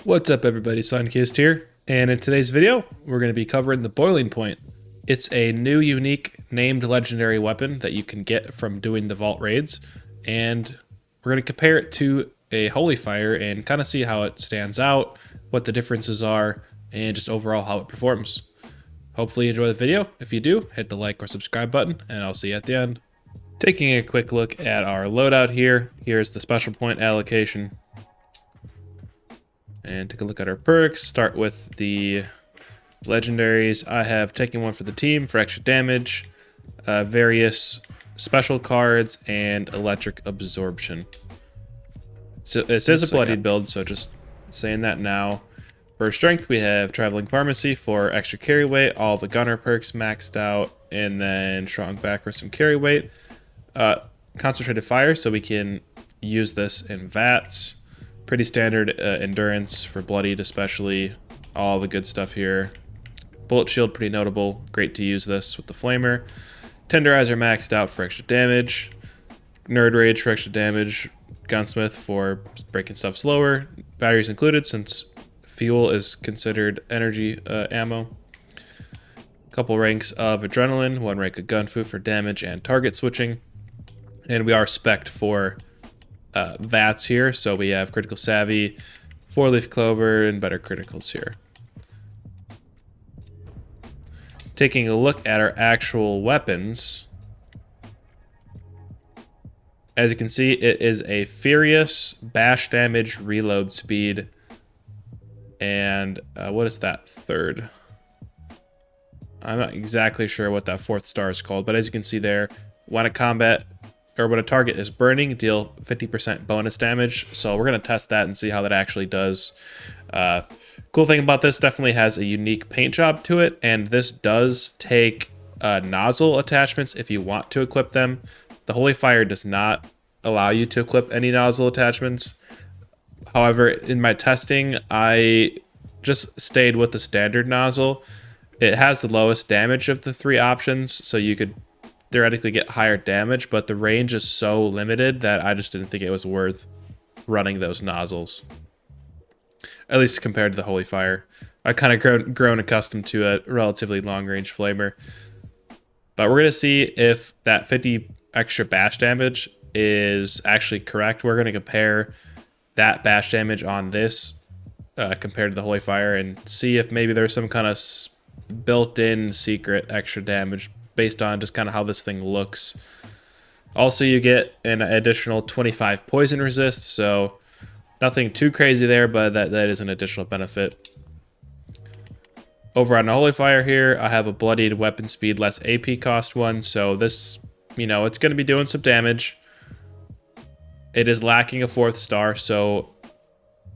What's up everybody, Sunkist here, and in today's video we're going to be covering the boiling point. It's a new unique named legendary weapon that you can get from doing the vault raids, and we're going to compare it to a holy fire and kind of see how it stands out, what the differences are, and just overall how it performs. Hopefully you enjoy the video. If you do, hit the like or subscribe button, and I'll see you at the end. Taking a quick look at our loadout here, here's the special point allocation. And take a look at our perks. Start with the legendaries. I have taken one for the team for extra damage, various special cards, and electric absorption. So it says a bloodied build, so just saying that now. For strength, we have traveling pharmacy for extra carry weight, all the gunner perks maxed out, and then strong back for some carry weight. Concentrated fire, so we can use this in VATS. Pretty standard endurance for bloodied, especially. All the good stuff here. Bullet shield, pretty notable. Great to use this with the flamer. Tenderizer maxed out for extra damage. Nerd rage for extra damage. Gunsmith for breaking stuff slower. Batteries included since fuel is considered energy ammo. Couple ranks of adrenaline. One rank of gunfu for damage and target switching. And we are spec'd for VATS here, so we have critical savvy, 4-leaf clover, and better criticals here. Taking a look at our actual weapons, as you can see, it is a furious bash damage, reload speed, and what is that third? I'm not exactly sure what that fourth star is called, but as you can see there, when a target is burning, deal 50% bonus damage. So we're going to test that and see how that actually does. Cool thing about this, definitely has a unique paint job to it, and this does take nozzle attachments if you want to equip them. The Holy Fire does not allow you to equip any nozzle attachments. However, in my testing, I just stayed with the standard nozzle. It has the lowest damage of the three options, so you could theoretically get higher damage, but the range is so limited that I just didn't think it was worth running those nozzles, at least compared to the Holy Fire. I kind of grown accustomed to a relatively long range flamer, but we're gonna see if that 50 extra bash damage is actually correct. We're gonna compare that bash damage on this compared to the Holy Fire and see if maybe there's some kind of built-in secret extra damage based on just kind of how this thing looks. Also, you get an additional 25 poison resist, so nothing too crazy there, but that is an additional benefit. Over on the Holy Fire here, I have a bloodied weapon speed, less AP cost one, so this, it's going to be doing some damage. It is lacking a 4th star, so,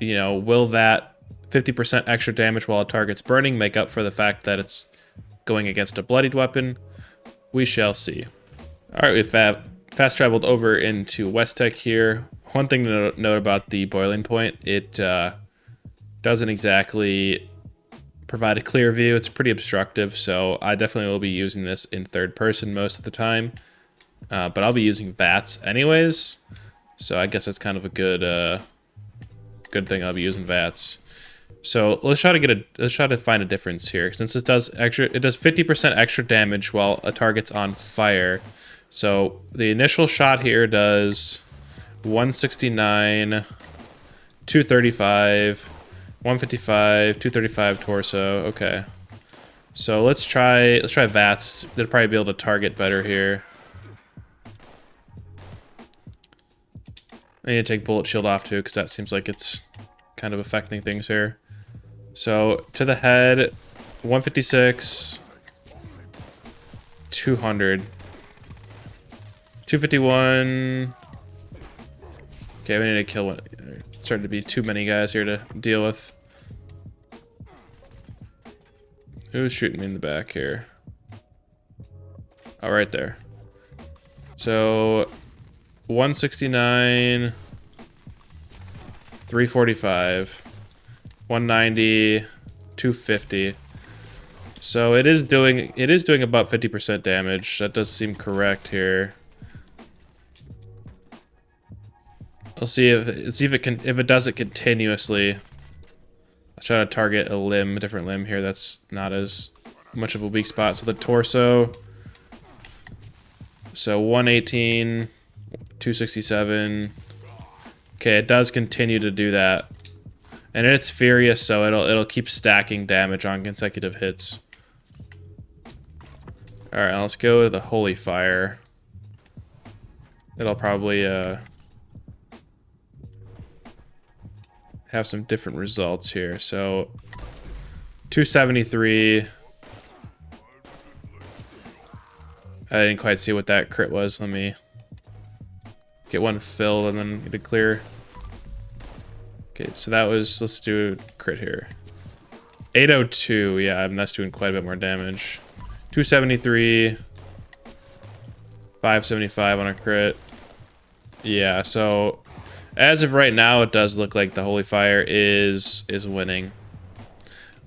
will that 50% extra damage while a target's burning make up for the fact that it's going against a bloodied weapon? We shall see. All right, we've fast traveled over into West Tech here. One thing to note about the boiling point, it doesn't exactly provide a clear view. It's pretty obstructive, so I definitely will be using this in third person most of the time. But I'll be using VATS anyways, so I guess that's kind of a good thing. I'll be using VATS. So let's try to find a difference here. Since it does 50% extra damage while a target's on fire. So the initial shot here does 169, 235, 155, 235 torso. Okay. So let's try VATS. They'll probably be able to target better here. I need to take bullet shield off too, because that seems like it's kind of affecting things here. So to the head, 156, 200, 251. Okay, we need to kill one. It's starting to be too many guys here to deal with. Who's shooting me in the back here? Oh, right there. So 169, 345. 190, 250. So it is doing about 50% damage. That does seem correct here. I'll see if it does it continuously. I'll try to target a different limb here. That's not as much of a weak spot. So the torso. So 118, 267. Okay, it does continue to do that. And it's furious, so it'll keep stacking damage on consecutive hits. Alright, let's go to the Holy Fire. It'll probably have some different results here. So 273. I didn't quite see what that crit was. Let me get one filled and then get a clear. Okay, so that was, let's do a crit here. 802, yeah, that's doing quite a bit more damage. 273. 575 on a crit. Yeah, so as of right now, it does look like the Holy Fire is winning.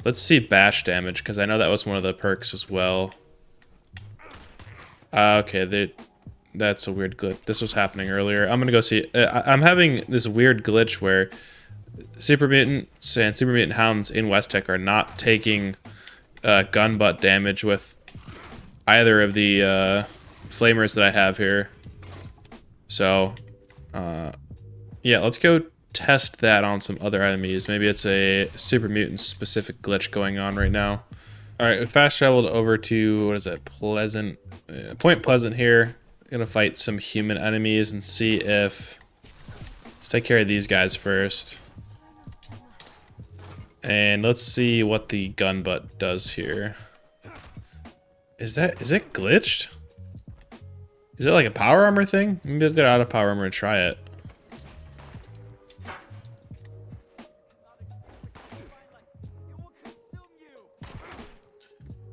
Let's see bash damage, because I know that was one of the perks as well. Okay, that's a weird glitch. This was happening earlier. I'm gonna go see. I'm having this weird glitch where Super Mutants and Super Mutant Hounds in West Tech are not taking gun butt damage with either of the flamers that I have here. So, yeah, let's go test that on some other enemies. Maybe it's a Super Mutant specific glitch going on right now. All right, we fast traveled over to, what is it, Point Pleasant here. Gonna fight some human enemies and see if, let's take care of these guys first. And let's see what the gun butt does here. Is it glitched? Is it like a power armor thing? Maybe I'll get out of power armor and try it.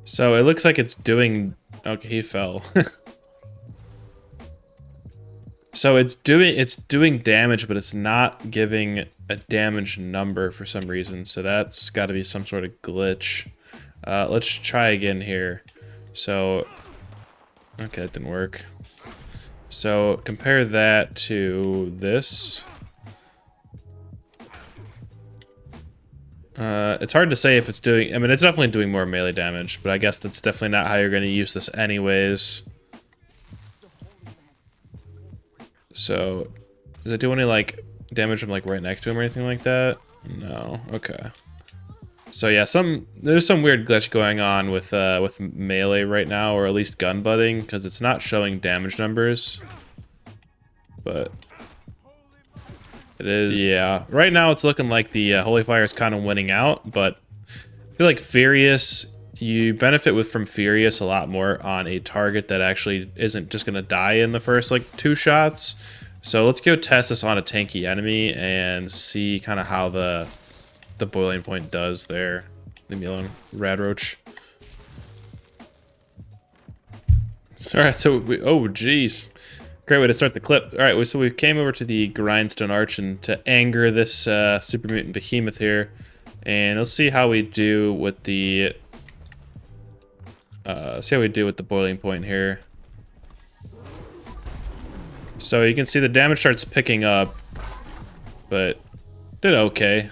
So it looks like it's doing, okay, he fell. So it's doing damage, but it's not giving a damage number for some reason. So that's got to be some sort of glitch. Let's try again here. So, okay, that didn't work. So compare that to this. It's hard to say if it's doing, I mean, it's definitely doing more melee damage, but I guess that's definitely not how you're going to use this anyways. So, does it do any, like, damage from, like, right next to him or anything like that? No. Okay. So, yeah, there's some weird glitch going on with melee right now, or at least gun butting, because it's not showing damage numbers. But it is, yeah. Right now, it's looking like the Holy Fire is kind of winning out, but I feel like Furious, you benefit from Furious a lot more on a target that actually isn't just going to die in the first, like, 2 shots. So let's go test this on a tanky enemy and see kind of how the boiling point does there. Leave me alone, Radroach. Alright, so oh geez. Great way to start the clip. Alright, so we came over to the Grindstone Arch and to anger this Super Mutant Behemoth here. And let's see how we do with the boiling point here. So you can see the damage starts picking up, but did okay.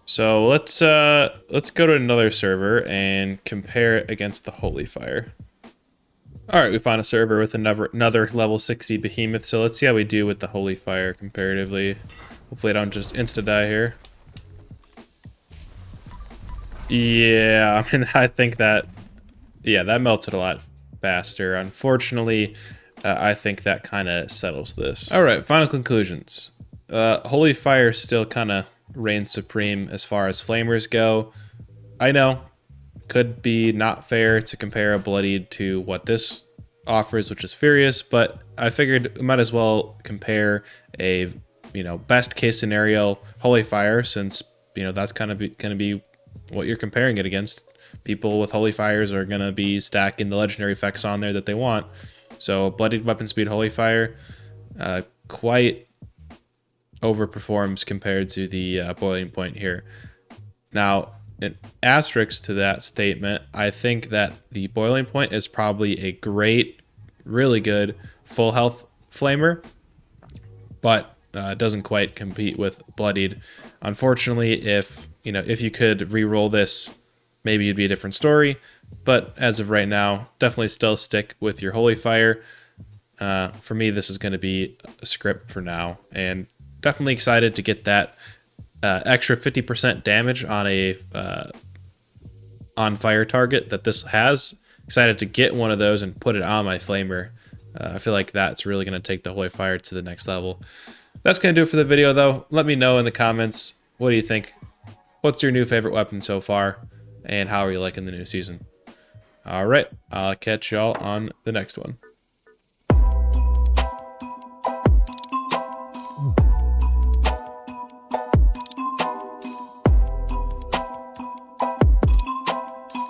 So let's go to another server and compare it against the Holy Fire. All right, we found a server with another level 60 behemoth. So let's see how we do with the Holy Fire comparatively. Hopefully I don't just insta die here. Yeah, I mean, I think that, yeah, that melts it a lot faster. Unfortunately, I think that kind of settles this. All right, final conclusions. Holy Fire still kind of reigns supreme as far as flamers go. I know, could be not fair to compare a Bloodied to what this offers, which is Furious, but I figured we might as well compare a, best case scenario Holy Fire, since, that's kind of going to be what you're comparing it against. People with Holy Fires are going to be stacking the legendary effects on there that they want. So Bloodied Weapon Speed Holy Fire quite overperforms compared to the boiling point here. Now, an asterisk to that statement, I think that the boiling point is probably a great, really good full health flamer, but doesn't quite compete with Bloodied. Unfortunately, if You know, if you could re-roll this, maybe it'd be a different story. But as of right now, definitely still stick with your Holy Fire. For me, this is going to be a script for now, and definitely excited to get that extra 50% damage on a on fire target that this has. Excited to get one of those and put it on my flamer. I feel like that's really going to take the Holy Fire to the next level. That's going to do it for the video, though. Let me know in the comments, what do you think? What's your new favorite weapon so far? And how are you liking the new season? All right, I'll catch y'all on the next one.